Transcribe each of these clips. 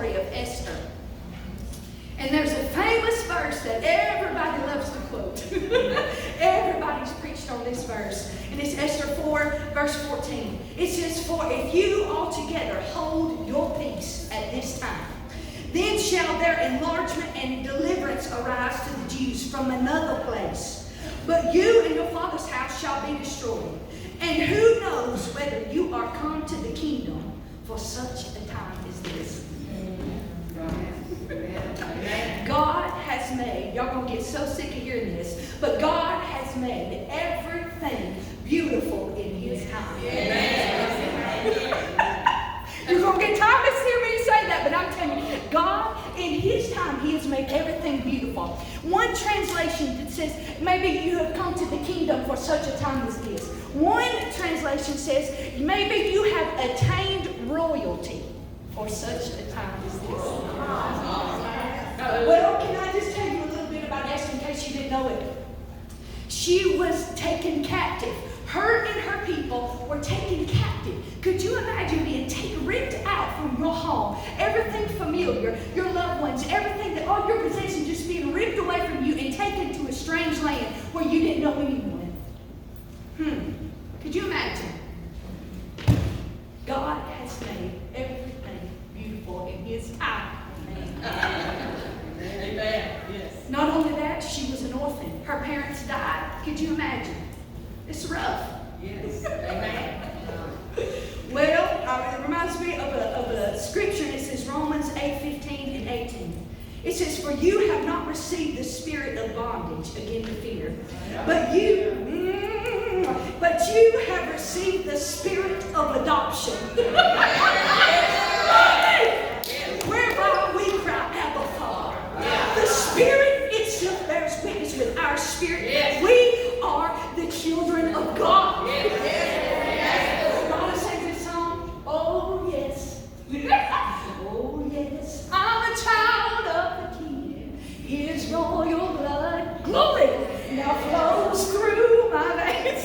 story of Esther. And there's a famous verse that everybody loves to quote. Everybody's preached on this verse. And it's Esther 4, verse 14. It says, "For if you altogether hold your peace at this time, then shall their enlargement and deliverance arise to the Jews from another place. But you and your father's house shall be destroyed. And who knows whether you are come to the kingdom for such a time as this." God has made, y'all gonna get so sick of hearing this, but God has made everything beautiful in His time. You're gonna get tired of hearing me say that, but I'm telling you, God, in His time, He has made everything beautiful. One translation that says, maybe you have come to the kingdom for such a time as this. One translation says, maybe you have attained royalty for such a time as this. Well, can I just tell you a little bit about Esther in case you didn't know it? She was taken captive. Her and her people were taken captive. Could you imagine being ripped out from your home, everything familiar, your loved ones, everything, that all your possessions just being ripped away from you and taken to a strange land where you didn't know anyone? Could you imagine? God has made everything beautiful in His time. Amen. Yes. Not only that, she was an orphan. Her parents died. Could you imagine? It's rough. Yes. Amen. Well, it reminds me of a scripture. It says Romans 8:15 and 18. It says, "For you have not received the spirit of bondage again to fear, but you have received the spirit of adoption." Whereby we cry, "Abba, Father." The Spirit itself bears witness with our spirit. Yes. We are the children of God. God sings this song. Oh yes. Oh yes. I'm a child of the King. His royal blood, glory, now flows through my veins.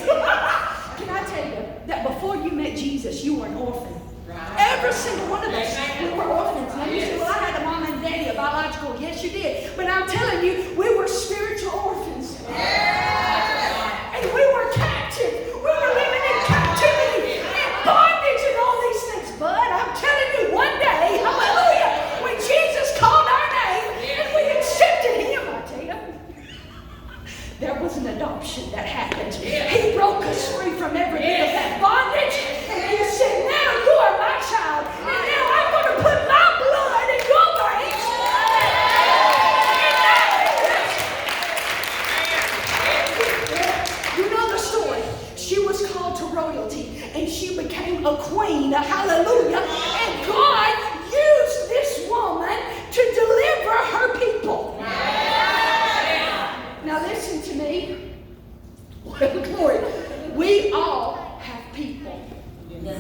Can I tell you that before you met Jesus, you were an orphan? Every single one of us, we were orphans. Now you say, "Well, I had a mom and daddy, a biological." Yes, you did. But I'm telling you, we were spiritual orphans. And we were captive. We were living in captivity and bondage and all these things. But I'm telling you, one day, hallelujah, when Jesus called our name and we accepted Him, I tell you, there was an adoption that happened. He broke us free from every bit of that bondage. And He said, "Now you are my child. And now I'm going to put my blood in your veins." You know the story. She was called to royalty. And she became a queen. Hallelujah. And God used this woman to deliver her people. Now listen to me. Well, glory. We all have people. Yes.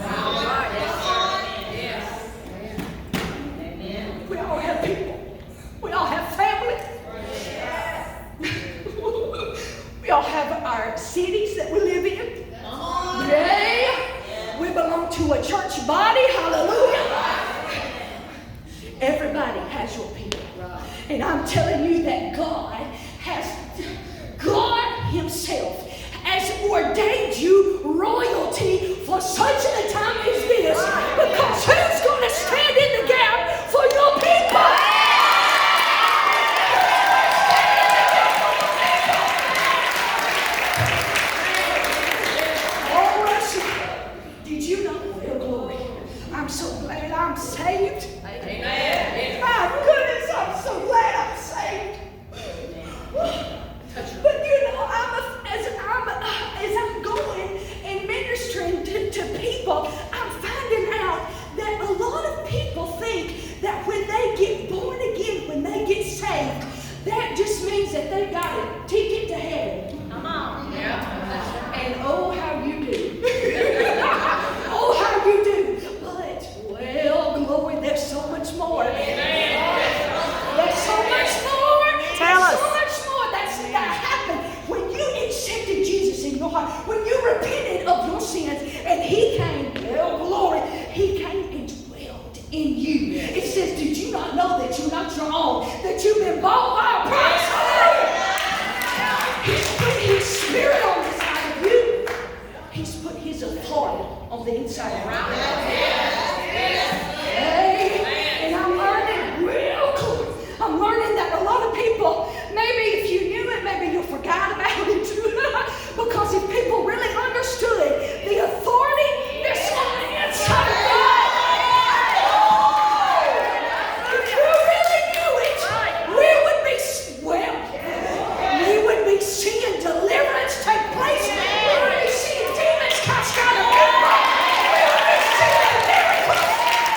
We all have people. We all have family. We all have our cities that we live in. Yeah. We belong to a church body. Hallelujah. Everybody has your people. And I'm telling you that God Himself has ordained you royalty for such a time as this. Because who's going to stand in the gap for your people? Oh, Russia, did you know? Well, glory. I'm so glad I'm saved. Amen. My goodness, I'm so glad I'm saved. But you know, as I'm going and ministering to people, I'm finding out that a lot of people think that when they get born again, when they get saved, that just means that they got a ticket to heaven. Come on. Yeah. And oh, how you do. Oh, how you do. But, well, glory, there's so much more. There's so much more. Tell us. So much more. That happened when you accepted Jesus in your heart. When you repented of your sins and He came, well, glory, He came and dwelled in you. It says, did you not your own, that you've been bought by a price. He's put His Spirit on the inside of you. He's put His authority on the inside of you. And I'm learning real clear. I'm learning that a lot of people, maybe if you knew it, maybe you forgot about it too. Because if people really understood the authority that's on the inside of God, if you really knew it, we would be seeing deliverance take place. We would be seeing demons cast out of people. We would be seeing miracles.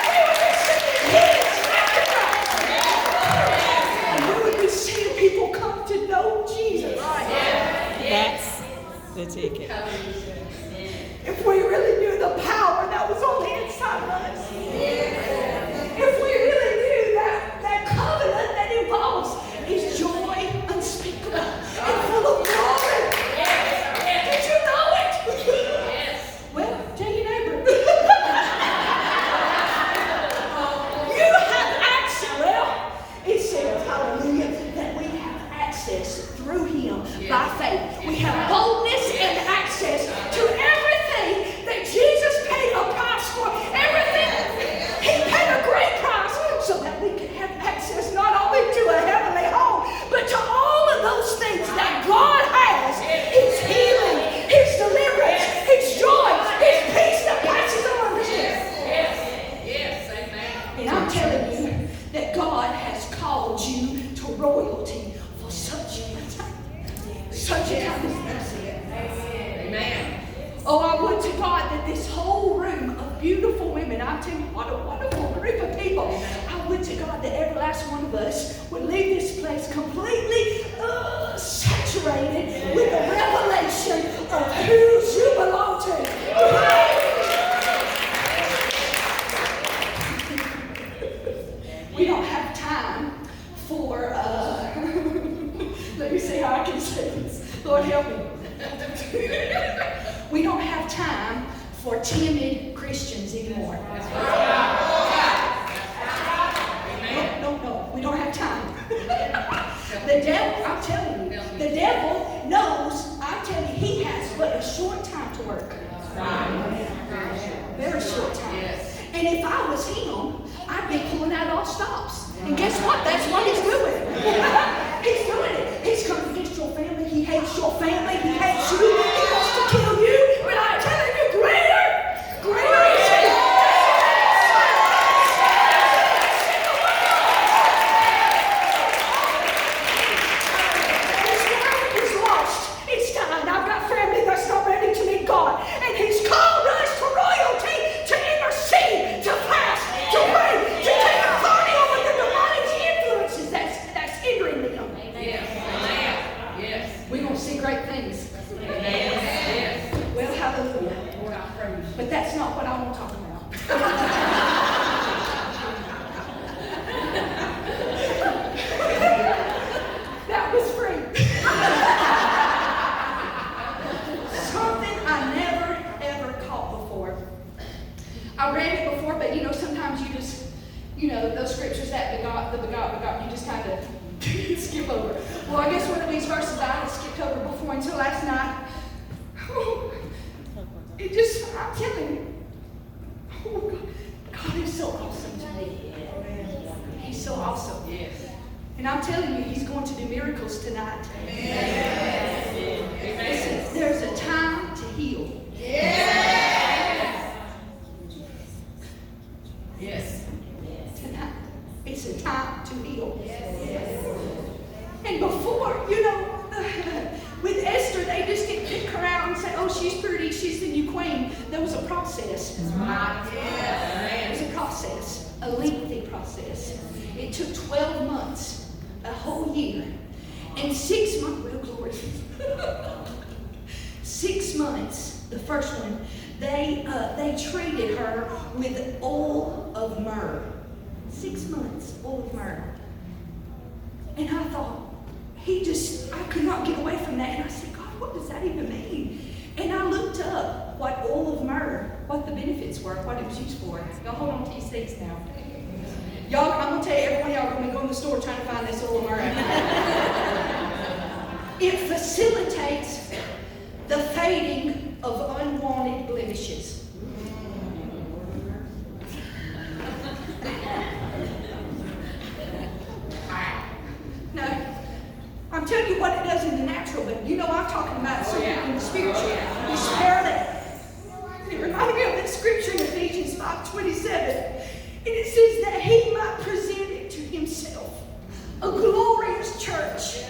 We would be seeing healings left and right. And we would be seeing people come to know Jesus. That's the ticket. If we really knew the power that was on the inside of us. If we really knew that covenant that involves His joy unspeakable and full of glory. Did you know it? Well, tell your neighbor. You have access. Well, it says, hallelujah, that we have access through Him by faith. We have boldness and access to everything that Jesus paid a price for. Everything. He paid a great price so that we can have access not only to a heavenly home, but to all of those things that God has. His healing, His deliverance, His joy, His peace that passes all understanding. And I'm telling you that God has called you to royalty for such a time as this. Oh, I would to God that this whole room of beautiful women, I tell you, what a wonderful group of people. I would to God that every last one of us would leave this place completely saturated with the revelation of whose you belong to. We don't have time for, let me see how I can say this. Lord help me. We don't have time for timid Christians anymore. No, we don't have time. The devil, I'm telling you, the devil knows, I'm telling you, he has but a short time to work. Very short time. And if I was him, I'd be pulling out all stops. And guess what? That's what he's doing. He's doing it. He's coming against your family. He hates your family. He hates you. He wants to kill you. But I'm telling you, greater is He. This world is lost. It's dying. I've got family that's not ready to meet God. And He's called us to royalty, to intercede, to fast, to pray, to take authority over the demonic influences that's hindering them. We're going to see great things. Well, hallelujah. But that's not what I want to talk about. That was free. Something I never, ever caught before. I read it before, but sometimes you just, those scriptures that begot, you just kind of skip over. Well, I guess one of these verses I had skipped over before until last night. I'm telling you, God is so awesome to me. He's so awesome. And I'm telling you, He's going to do miracles tonight. Listen, there's a time to heal. Tonight, it's a time to heal. And before, with Esther, they just didn't pick her out and say, oh, she's pretty, she's the new queen. There was a process. There was a process, a lengthy process. It took 12 months, a whole year, and 6 months, well, glory. 6 months, the first one, they treated her with oil of myrrh. 6 months, oil of myrrh. And I thought, I could not get away from that. And I said, God, what does that even mean? And I looked up what oil of myrrh, what the benefits were, what it was used for. Y'all hold on to these things now. Y'all, I'm going to tell you, every one of y'all are going to go in the store trying to find this little miracle. It facilitates the fading of unwanted blemishes. No, I'm telling you what it does in the natural, but you know I'm talking about something in the spiritual. It's parallel. It reminded me of that scripture in Ephesians 5:27. And it says that he might present it to himself a glorious church,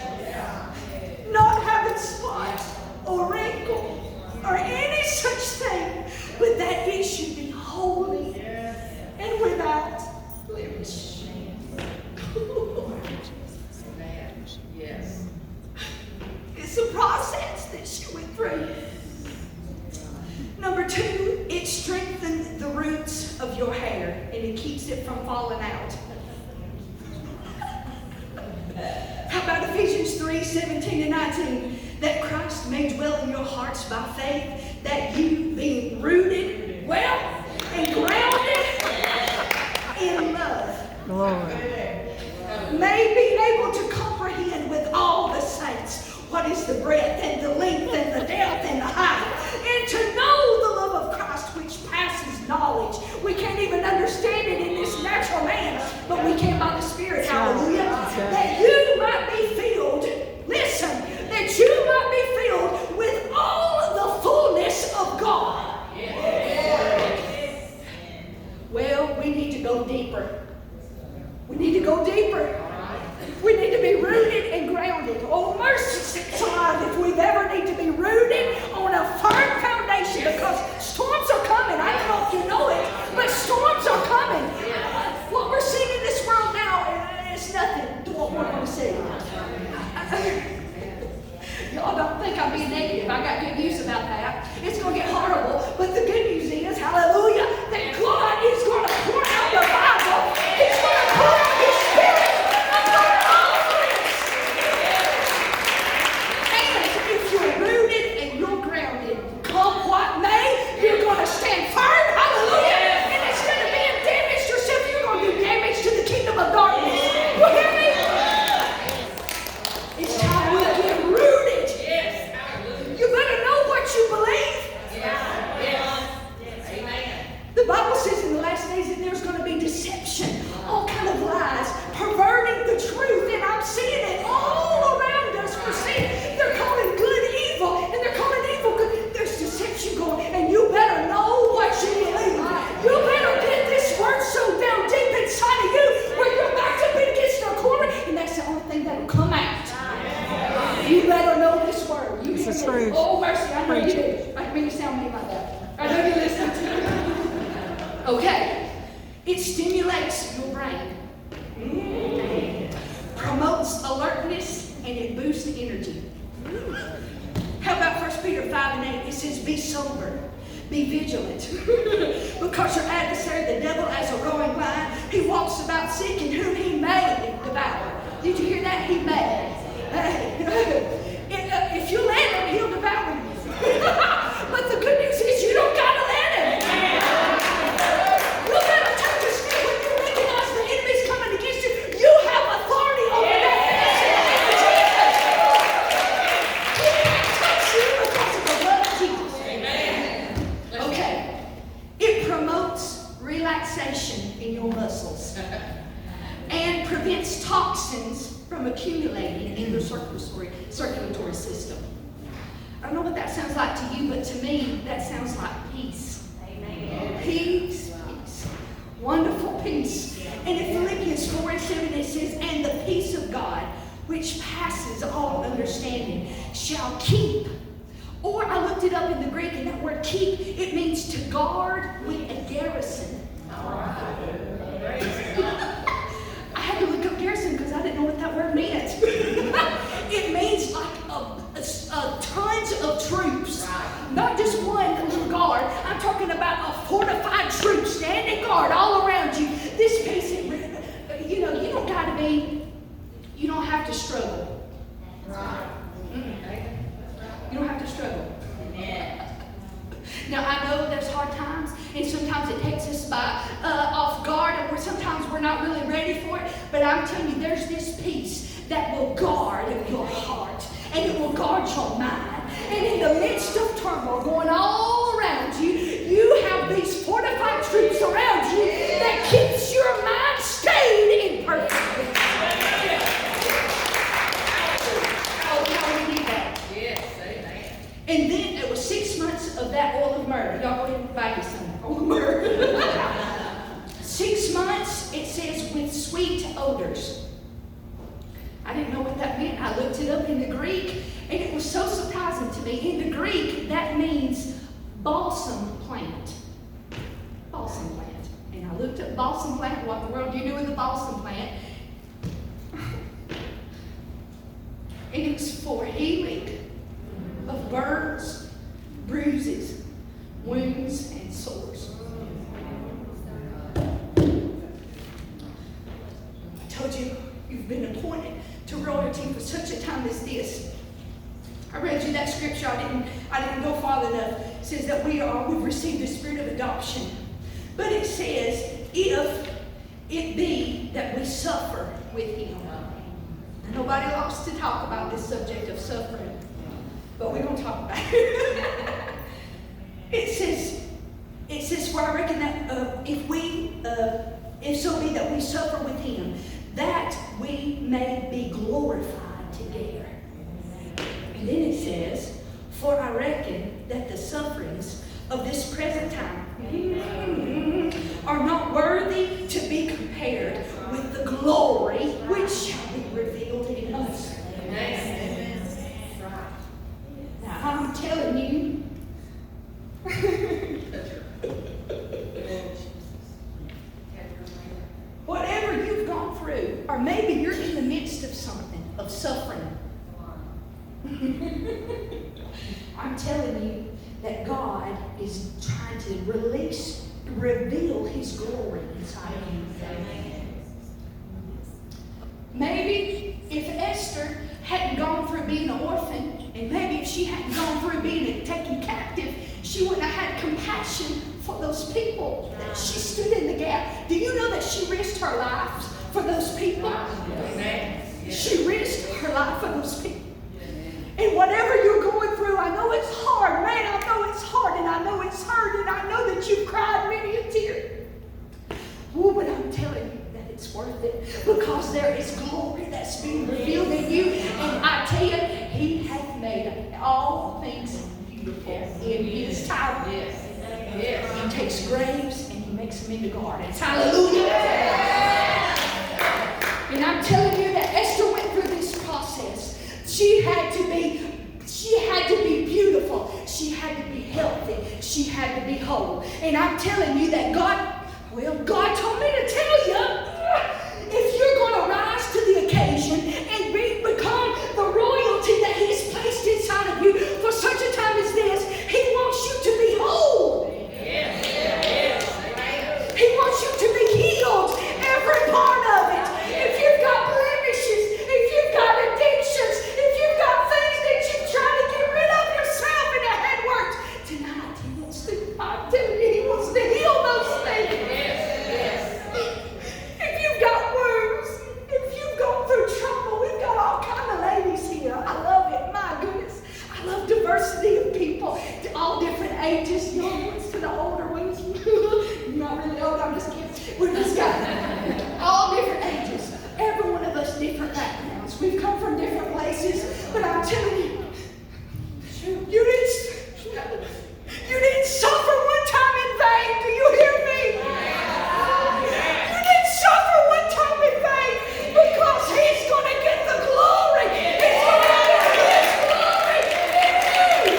not having spot or wrinkle or any such thing, but that it should be holy and without blemish. Yes. It's a process that she went through. Number 2, it strengthens the roots of your hair and it keeps it from falling out. How about Ephesians 3:17-19? That Christ may dwell in your hearts by faith, that you being rooted, well, and grounded in love, Glory. may be able to comprehend with all the saints what is the breadth and the length and the depth and the height, and to know the love of Christ which passes knowledge. We can't even understand it in this natural man, but we can by the Spirit. Hallelujah. That you might be filled, listen, that you might be filled with all the fullness of God. Well, we need to go deeper. We need to go deeper. We need to be rooted and grounded. Oh, mercy sakes alive if we've ever need to be rooted on a firm foundation, because storms are coming. I don't know if you know it, but storms are coming. What we're seeing in this world now is nothing to what we're going to see. Y'all don't think I'm being negative. I got good news about that. It's going to get horrible, but the good news is, hallelujah, that God is going to pour out the Bible. He's going to pour out His Spirit upon all flesh. And if you're rooted and you're grounded, come what may, you're going to stand firm. Hallelujah. And instead of being damaged yourself, you're going to do damage to the kingdom of darkness. You hear me? It's time we get rooted. You better know what you believe. The Bible says in the last days that there's going to be deception, all kind of lies, perverting the truth, and I'm seeing it all around us. We're seeing they're calling good evil, and they're calling evil good. There's deception going, and you better know what you believe. You better get this word so down deep inside of you where you're backed up against a corner, and that's the only thing that'll come out. You better know this word. You This is hear me? true. Oh, mercy, I know you Preach do. it. I didn't mean to sound mean like that. I know you listen to me. Okay. It stimulates your brain. Promotes alertness, and it boosts energy. How about 1 Peter 5:8? It says, be sober, be vigilant. Because your adversary, the devil, as a roaring lion, he walks about seeking whom he may devour. Did you hear that? He may. If you let him, he'll devour you. But the good news is you don't got to let him. You better take a step when you recognize the enemy's coming against you. You have authority over that. He can't touch you because of the blood of Jesus. Amen. Okay. It promotes relaxation in your muscles and prevents toxins from accumulating in your circulatory system. I don't know what that sounds like to you, but to me, that sounds like peace. Amen. Peace, peace. Wonderful peace. And in Philippians 4:7, it says, and the peace of God, which passes all understanding, shall keep. Or I looked it up in the Greek, and that word keep, it means to guard with a garrison. I had to look up garrison because I didn't know what that word meant. It means like tons of troops. Not just one little guard. I'm talking about a fortified troop standing guard all around you. This peace, you don't got to be, you don't have to struggle. You don't have to struggle. Now, I know there's hard times, and sometimes it takes us by off guard, and we're sometimes we're not really ready for it, but I'm telling you, there's this peace that will guard your heart, and it will guard your mind. And in the midst of turmoil going all around you, you have these fortified troops around you that keeps your mind stayed in perfect peace. Oh, how do we need that? Yes, amen. And then it was 6 months of that oil of myrrh. Y'all go ahead and buy you some oil of myrrh. 6 months, it says, with sweet odors. I didn't know what that meant. I looked it up in the Greek, and it was so surprising to me. In the Greek, that means balsam plant. Balsam plant. And I looked up balsam plant. What in the world do you do with a balsam plant? And it was for healing of burns, bruises, wounds, and sores. I told you, you've been appointed to royalty for such a time as this. I read you that scripture. I didn't go far enough. It says that we've received the spirit of adoption. But it says, if it be that we suffer with him. And nobody likes to talk about this subject of suffering, but we're going to talk about it. It says, for I reckon that if so be that we suffer with him, that we may be glorified together. And then it says, for I reckon that the sufferings of this present time are not worthy to be compared with the glory which shall be revealed in us. Amen. Now I'm telling you, whatever you've gone through, or maybe you're in the midst of something, of suffering. I'm telling you that God is trying to reveal his glory inside of you. Maybe if Esther hadn't gone through being an orphan, and maybe if she hadn't gone through being taken captive, she wouldn't have had compassion for those people. She stood in the gap. Do you know that she risked her life for those people? She risked her life for those people. And whatever you're going through, I know it's hard. Man, I know it's hard, and I know it's hurt, and I know that you've cried many a tear. Oh, but I'm telling you that it's worth it, because there is glory that's being revealed in you. And I tell you, he hath made all things beautiful in his time. He takes graves and he makes them into gardens. Hallelujah. And I'm telling you that Esther went through this process. She had to be beautiful. She had to be healthy. She had to be whole. And I'm telling you that God told me to tell you, if you're going to rise to the occasion and become the royalty that he's placed inside of you for such a time as this, he wants you to be whole. He wants you to be healed, every part of it. If you've got blemishes, if you've got addictions, if you've got things that you're trying to get rid of yourself and it had worked, tonight he wants to, I'm telling you, he wants to heal those things. If you've got wounds, if you've gone through trouble, we've got all kind of ladies here. I love it, my goodness. I love diversity of people, all different ages, young ones to the older ones. You're not really old, I'm just kidding. We're just got all different ages. Every one of us different backgrounds. We've come from different places, but I'm telling you, you didn't suffer one time in vain. Do you hear me? You didn't suffer one time in vain, because he's going to get the glory. He's going to get his glory in you.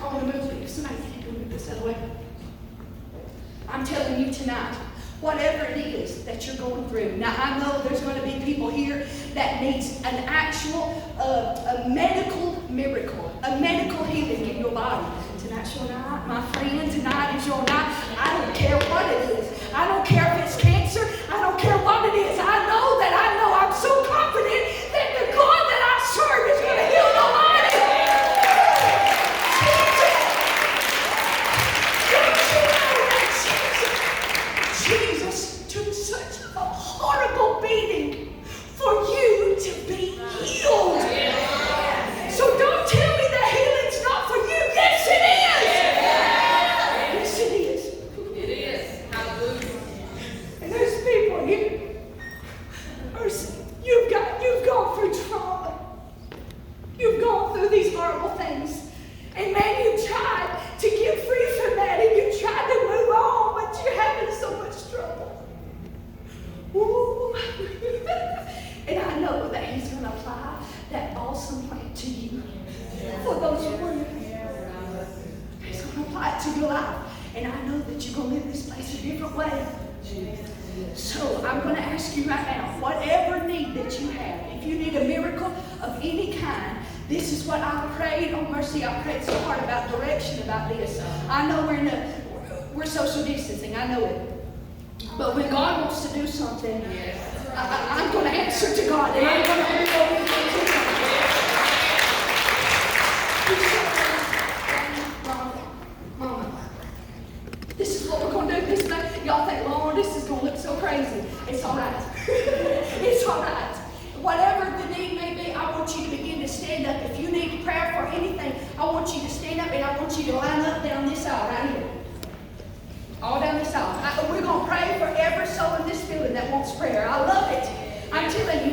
I want to move it. Somebody can move this other way. I'm telling you tonight, whatever it is that you're going through. Now, I know there's going to be people here that needs an actual a medical miracle, a medical healing in your body. Tonight's your night, my friend. Tonight is your night. I don't care what it is. I don't care if it's cancer. I don't care what it is. I know I'm so confident that the God that I serve is going to heal the body. And man, you tried to get free from that and you tried to move on, but you're having so much trouble. Ooh. And I know that He's going to apply that awesome plan to you. For those who are, He's going to apply it to your life. And I know that you're going to live this place a different way. So I'm going to ask you right now, whatever need that you have, if you need a miracle of any kind, this is what I prayed on Mercy. I prayed so hard about direction about this. I know we're social distancing. I know it. But when God wants to do something, I'm going to answer to God, and I'm going to be obedient to Him. Mama, this is what we're going to do. Y'all think, Lord, this is going to look so crazy. It's all right. It's all right. Whatever the need may be, I want you to begin to stand up. If you need prayer for anything, I want you to stand up, and I want you to line up down this aisle right here. All down this aisle. We're going to pray for every soul in this building that wants prayer. I love it. I'm telling you,